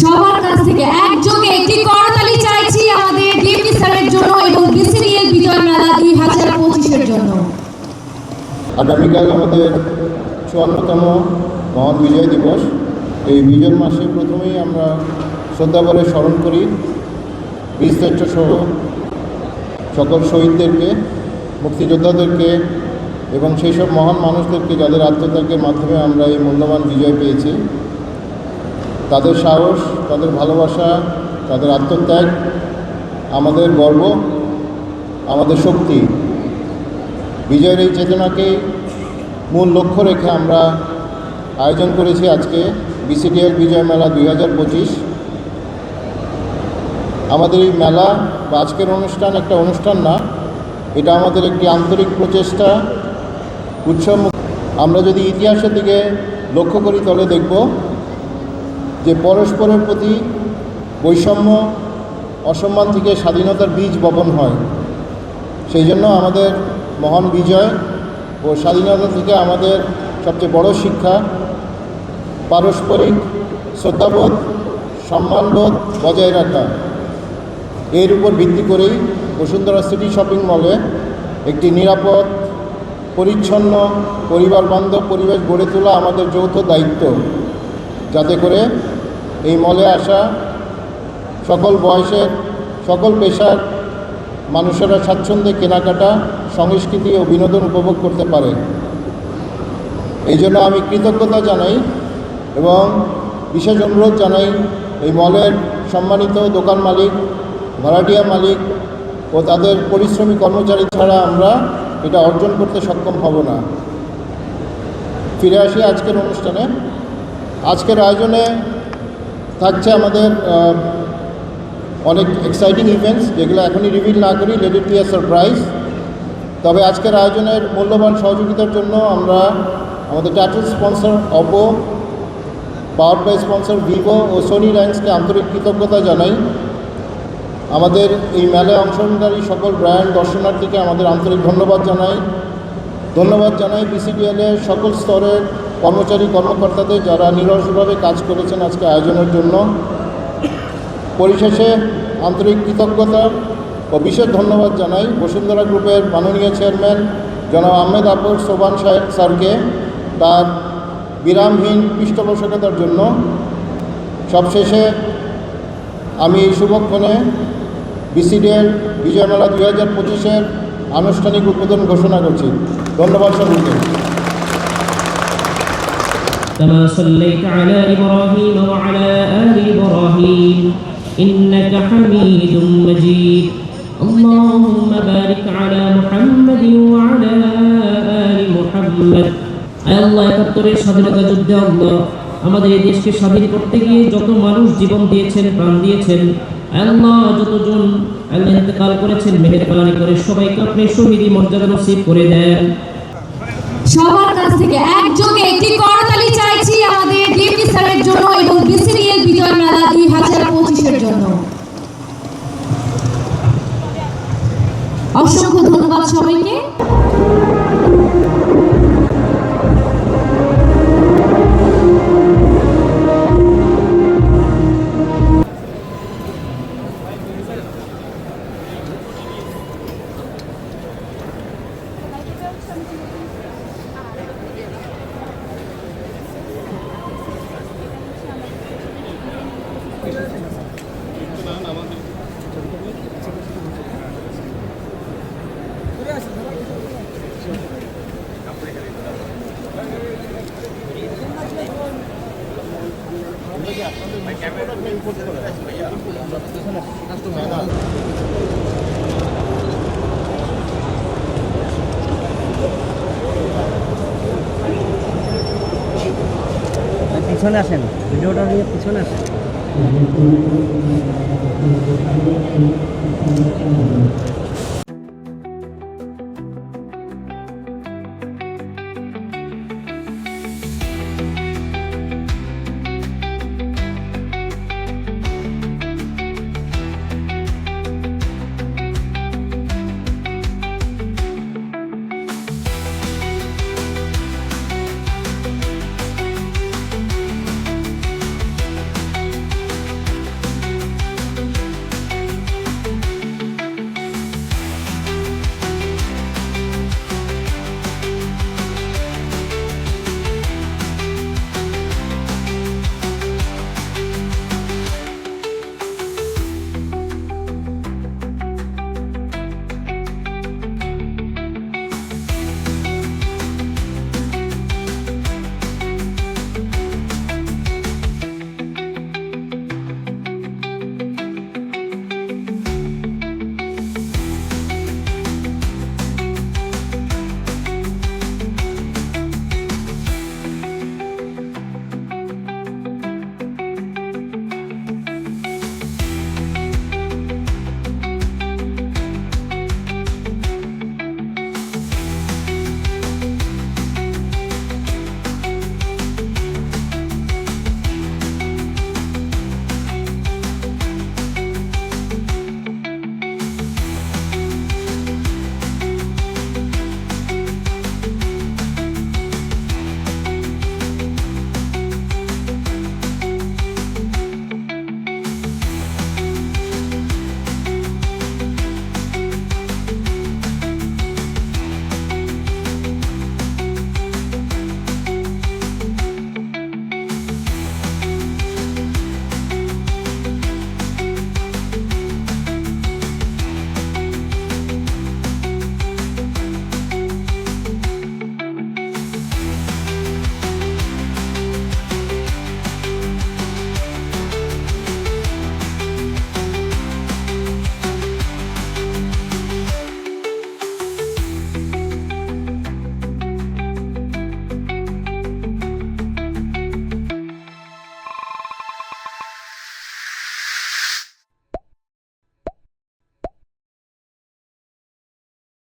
সবার কাছ থেকে একযোগে একটি করতালি চাইছি আমাদের ডিএমপি স্যারের জন্য এবং বিসিডিএল বিজয় মেলা 2025-এর জন্য। আগামীকাল আমাদের 54তম মহান বিজয় দিবস। এই বিজয় মাসে প্রথমেই আমরা শ্রদ্ধাভরে স্মরণ করি বীরশ্রেষ্ঠ সহ সকল শহীদদেরকে, মুক্তিযোদ্ধাদেরকে এবং সেই সব মহান মানুষদেরকে যাদের আত্মত্যাগের মাধ্যমে আমরা এই মূল্যবান বিজয় পেয়েছি। তাদের সাহস, তাদের ভালোবাসা, তাদের আত্মত্যাগ আমাদের গর্ব, আমাদের শক্তি। বিজয়ের এই চেতনাকে মূল লক্ষ্য রেখে আমরা আয়োজন করেছি আজকে বিসিডিএল বিজয় মেলা 2025। আমাদের এই মেলা বা আজকের অনুষ্ঠান একটা অনুষ্ঠান না, এটা আমাদের একটি আন্তরিক প্রচেষ্টা, উৎসব। আমরা যদি ইতিহাসের দিকে লক্ষ্য করি তাহলে দেখব যে পরস্পরের প্রতি বৈষম্য, অসম্মান থেকে স্বাধীনতার বীজ বপন হয়। সেই জন্য আমাদের মহান বিজয় ও স্বাধীনতা থেকে আমাদের সবচেয়ে বড় শিক্ষা পারস্পরিক শ্রদ্ধাবোধ, সম্মানবোধ বজায় রাখা। এর উপর ভিত্তি করেই বসুন্ধরা সিটি শপিং মলে একটি নিরাপদ, পরিচ্ছন্ন, পরিবার বান্ধব পরিবেশ গড়ে তোলা আমাদের যৌথ দায়িত্ব, যাতে করে এই মলে আসা সকল বয়সের, সকল পেশার মানুষেরা স্বাচ্ছন্দ্যে কেনাকাটা, সংস্কৃতি ও বিনোদন উপভোগ করতে পারে। এই জন্য আমি কৃতজ্ঞতা জানাই এবং বিশেষ অনুরোধ জানাই এই মলের সম্মানিত দোকান মালিক, ভাড়াটিয়া মালিক ও তাদের পরিশ্রমী কর্মচারী ছাড়া আমরা এটা অর্জন করতে সক্ষম হব না। ফিরে আসি আজকের অনুষ্ঠানে। আজকের আয়োজনে থাকছে আমাদের অনেক এক্সাইটিং ইভেন্টস, যেগুলো এখনই রিভিল না করি, let it be a surprise. তবে আজকের আয়োজনের মূল্যবান সহযোগিতার জন্য আমরা আমাদের title sponsor Oppo, power by sponsor Vivo ও সোনি র্যাঙ্কসকে আন্তরিক কৃতজ্ঞতা জানাই। আমাদের এই মেলায় অংশগ্রহণকারী সকল ব্র্যান্ড দর্শনার্থীকে আমাদের আন্তরিক ধন্যবাদ জানাই বিসিডিএলের সকল স্তরের কর্মচারী কর্মকর্তাদের, যারা নিরলসভাবে কাজ করেছেন আজকে আয়োজনের জন্য। পরিশেষে আন্তরিক কৃতজ্ঞতা ও বিশেষ ধন্যবাদ জানাই বসুন্ধরা গ্রুপের মাননীয় চেয়ারম্যান জনাব আহমেদ আবুল সোবান স্যারকে তার বিরামহীন পৃষ্ঠপোষকতার জন্য। সবশেষে আমি এই শুভক্ষণে বিসিডিএল বিজয় মেলা 2025-এর আনুষ্ঠানিক উদ্বোধন ঘোষণা করছি। ধন্যবাদ সকলকে। كما صليت على إبراهيم وعلى آل إبراهيم إنك حميد مجيد اللهم بارك على محمد وعلى آل محمد আল্লাহ 71-এর স্বাধীনতা যুদ্ধে আল্লাহ আমাদের এই দেশকে স্বাধীন করতে গিয়ে যত মানুষ জীবন দিয়েছেন, প্রাণ দিয়েছেন, আল্লাহ যতজন আল্লাহ ইন্তেকাল করেছেন, মেহেরবানি করে সবাইকে আপনি শহীদি মর্যাদা নসিব করে দেন। সবার কাছ থেকে একযোগে একটি করতালি চাইছি আমাদের ডিএমপি স্যারের জন্য এবং বিসিডিএল বিজয় মেলা 2025-এর জন্য। অসংখ্য ধন্যবাদ সবাইকে। পিছনে আসেন, ভিডিওটা নিয়ে পিছনে আসেন।